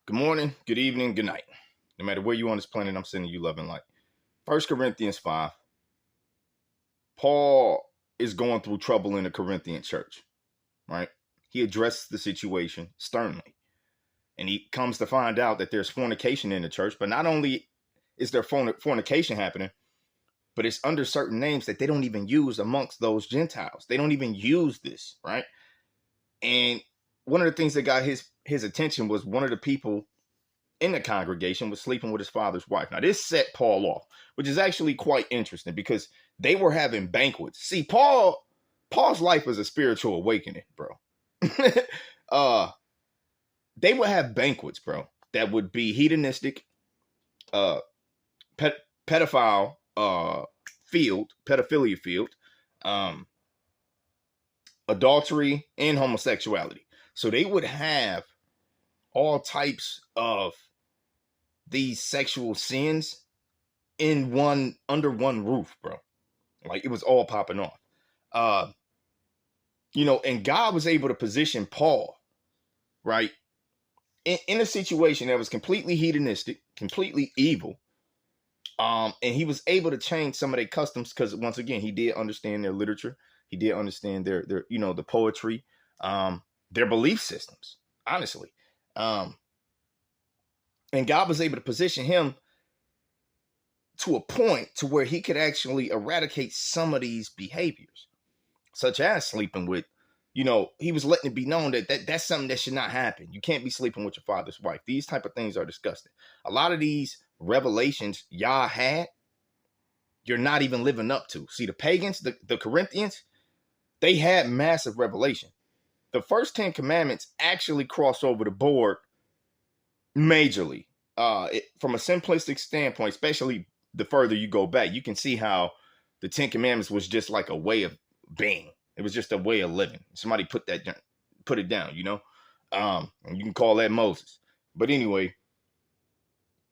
Good morning, good evening, good night. No matter where you on this planet, I'm sending you love and light. 1 Corinthians 5. Paul is going through trouble in the Corinthian church, right? He addresses the situation sternly. And he comes to find out that there's fornication in the church. But not only is there fornication happening, but it's under certain names that they don't even use amongst those Gentiles. They don't even use this, right? And one of the things that got his attention was one of the people in the congregation was sleeping with his father's wife. Now, this set Paul off, which is actually quite interesting because they were having banquets. See, Paul's life was a spiritual awakening, bro. They would have banquets, bro, that would be hedonistic, pedophilia field, adultery, and homosexuality. So they would have all types of these sexual sins under one roof, bro. Like it was all popping off. And God was able to position Paul, right, in a situation that was completely hedonistic, completely evil. And he was able to change some of their customs because once again, he did understand their literature. He did understand their the poetry, their belief systems, honestly. And God was able to position him to a point to where he could actually eradicate some of these behaviors, such as sleeping with, he was letting it be known that's something that should not happen. You can't be sleeping with your father's wife. These type of things are disgusting. A lot of these revelations y'all had, you're not even living up to. See, the pagans, the Corinthians, they had massive revelation. The first 10 commandments actually cross over the board majorly. From a simplistic standpoint, especially the further you go back, you can see how the 10 Commandments was just like a way of being. It was just a way of living. Somebody put it down, and you can call that Moses. But anyway,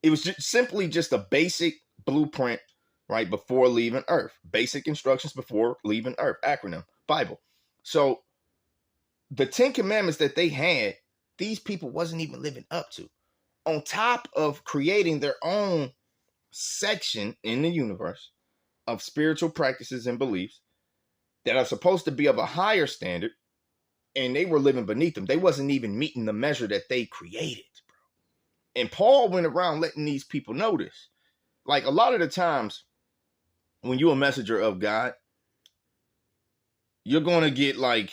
it was simply just a basic blueprint, right, before leaving Earth. Basic instructions before leaving Earth. Acronym, Bible. So the 10 Commandments that they had, these people wasn't even living up to. On top of creating their own section in the universe of spiritual practices and beliefs that are supposed to be of a higher standard, and they were living beneath them. They wasn't even meeting the measure that they created, bro. And Paul went around letting these people know this. Like a lot of the times when you're a messenger of God, you're going to get like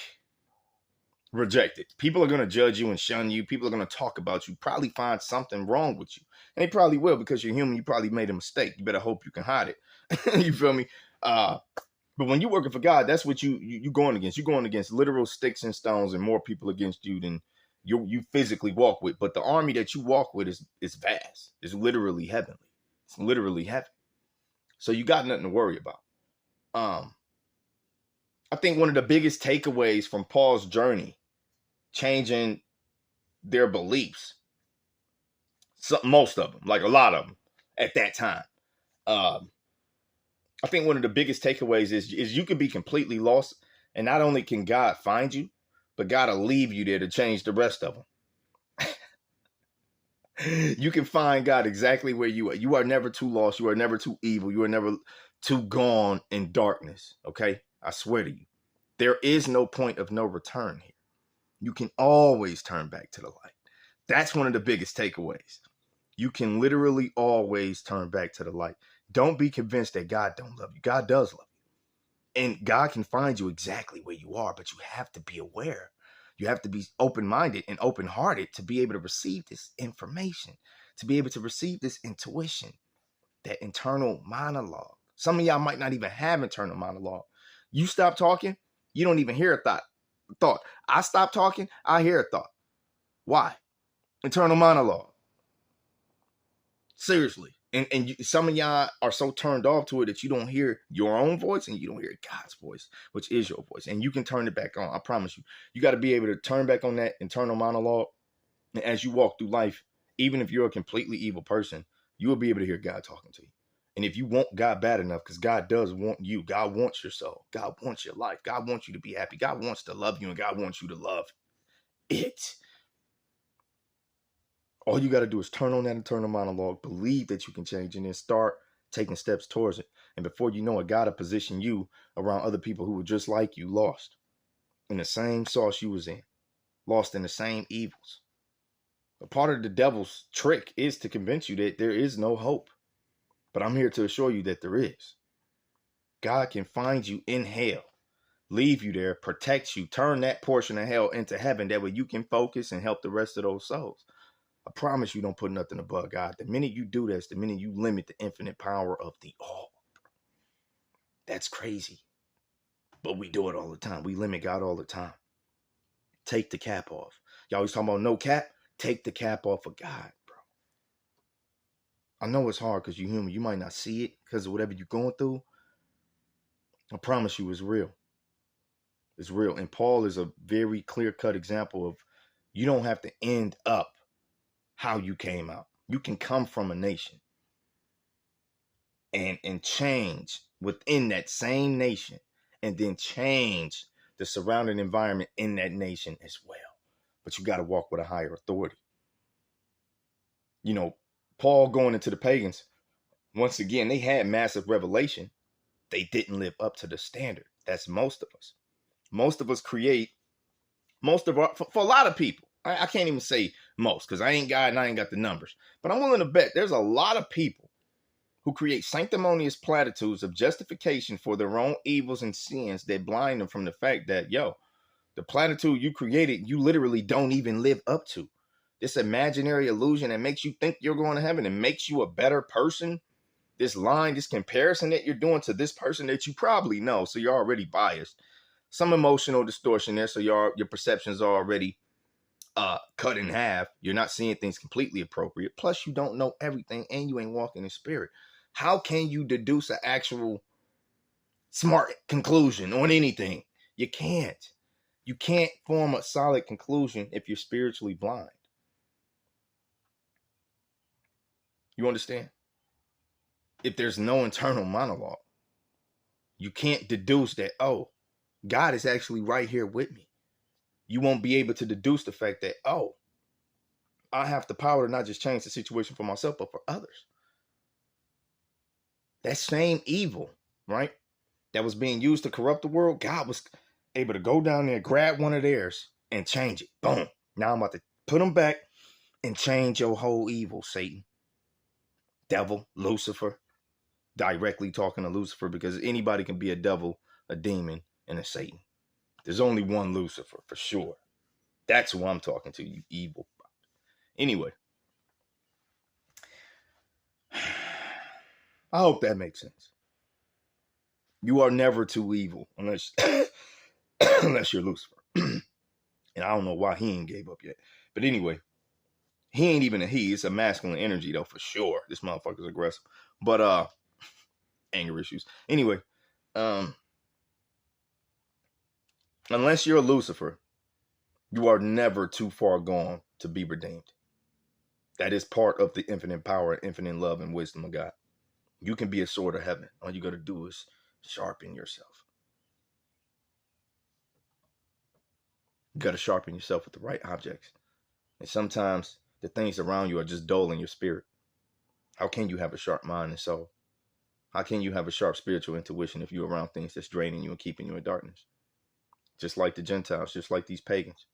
rejected. People are going to judge you and shun you. People are going to talk about you, probably find something wrong with you. And they probably will because you're human. You probably made a mistake. You better hope you can hide it. You feel me? But when you're working for God, that's what you going against. You're going against literal sticks and stones and more people against you than you physically walk with. But the army that you walk with is vast. It's literally heavenly. It's literally heaven. So you got nothing to worry about. I think one of the biggest takeaways from Paul's journey changing their beliefs, most of them, like a lot of them at that time. I think one of the biggest takeaways is you can be completely lost, and not only can God find you, but God will leave you there to change the rest of them. You can find God exactly where you are. You are never too lost. You are never too evil. You are never too gone in darkness. Okay? I swear to you. There is no point of no return here. You can always turn back to the light. That's one of the biggest takeaways. You can literally always turn back to the light. Don't be convinced that God don't love you. God does love you. And God can find you exactly where you are, but you have to be aware. You have to be open-minded and open-hearted to be able to receive this information, to be able to receive this intuition, that internal monologue. Some of y'all might not even have internal monologue. You stop talking, you don't even hear a thought. I stop talking, I hear a thought. Why? Internal monologue. Seriously. And some of y'all are so turned off to it that you don't hear your own voice and you don't hear God's voice, which is your voice. And you can turn it back on. I promise you. You got to be able to turn back on that internal monologue. And as you walk through life, even if you're a completely evil person, you will be able to hear God talking to you. And if you want God bad enough, because God does want you, God wants your soul, God wants your life, God wants you to be happy, God wants to love you, and God wants you to love it. All you got to do is turn on that internal monologue, believe that you can change, and then start taking steps towards it. And before you know it, God will position you around other people who were just like you, lost in the same sauce you was in, lost in the same evils. A part of the devil's trick is to convince you that there is no hope. But I'm here to assure you that there is. God can find you in hell, leave you there, protect you, turn that portion of hell into heaven. That way you can focus and help the rest of those souls. I promise you don't put nothing above God. The minute you do this, the minute you limit the infinite power of the all. That's crazy. But we do it all the time. We limit God all the time. Take the cap off. Y'all always talking about no cap. Take the cap off of God, bro. I know it's hard because you're human. You might not see it because of whatever you're going through. I promise you it's real. It's real. And Paul is a very clear-cut example of you don't have to end up how you came out. You can come from a nation and change within that same nation and then change the surrounding environment in that nation as well. But you got to walk with a higher authority. You know, Paul going into the pagans, once again, they had massive revelation. They didn't live up to the standard. That's most of us. Most of us create, for a lot of people, I can't even say most because I ain't God and I ain't got the numbers. But I'm willing to bet there's a lot of people who create sanctimonious platitudes of justification for their own evils and sins that blind them from the fact that, the platitude you created, you literally don't even live up to. This imaginary illusion that makes you think you're going to heaven and makes you a better person. This line, this comparison that you're doing to this person that you probably know. So you're already biased. Some emotional distortion there. So your perceptions are already cut in half. You're not seeing things completely appropriate. Plus, you don't know everything and you ain't walking in spirit. How can you deduce an actual smart conclusion on anything? You can't. You can't form a solid conclusion if you're spiritually blind. You understand? If there's no internal monologue, you can't deduce that, God is actually right here with me. You won't be able to deduce the fact that, I have the power to not just change the situation for myself, but for others. That same evil, right, that was being used to corrupt the world, God was able to go down there, grab one of theirs, and change it. Boom. Now I'm about to put them back and change your whole evil, Satan. Devil, Lucifer. Directly talking to Lucifer because anybody can be a devil, a demon, and a Satan. There's only one Lucifer for sure. That's who I'm talking to, you evil. Anyway, I hope that makes sense. You are never too evil unless unless you're Lucifer. And I don't know why he ain't gave up yet. But anyway, he ain't even a he. It's a masculine energy though, for sure. This motherfucker's aggressive. But anger issues. Anyway, unless you're a Lucifer, you are never too far gone to be redeemed. That is part of the infinite power, infinite love, and wisdom of God. You can be a sword of heaven. All you got to do is sharpen yourself. You got to sharpen yourself with the right objects. And sometimes the things around you are just dull in your spirit. How can you have a sharp mind and soul? How can you have a sharp spiritual intuition if you're around things that's draining you and keeping you in darkness? Just like the Gentiles, just like these pagans,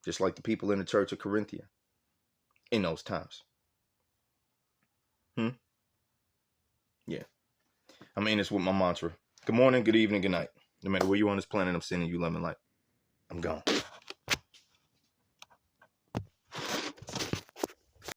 just like the people in the church of Corinthia in those times. Yeah. I mean, it's with my mantra. Good morning, good evening, good night. No matter where you are on this planet, I'm sending you love and light. I'm gone.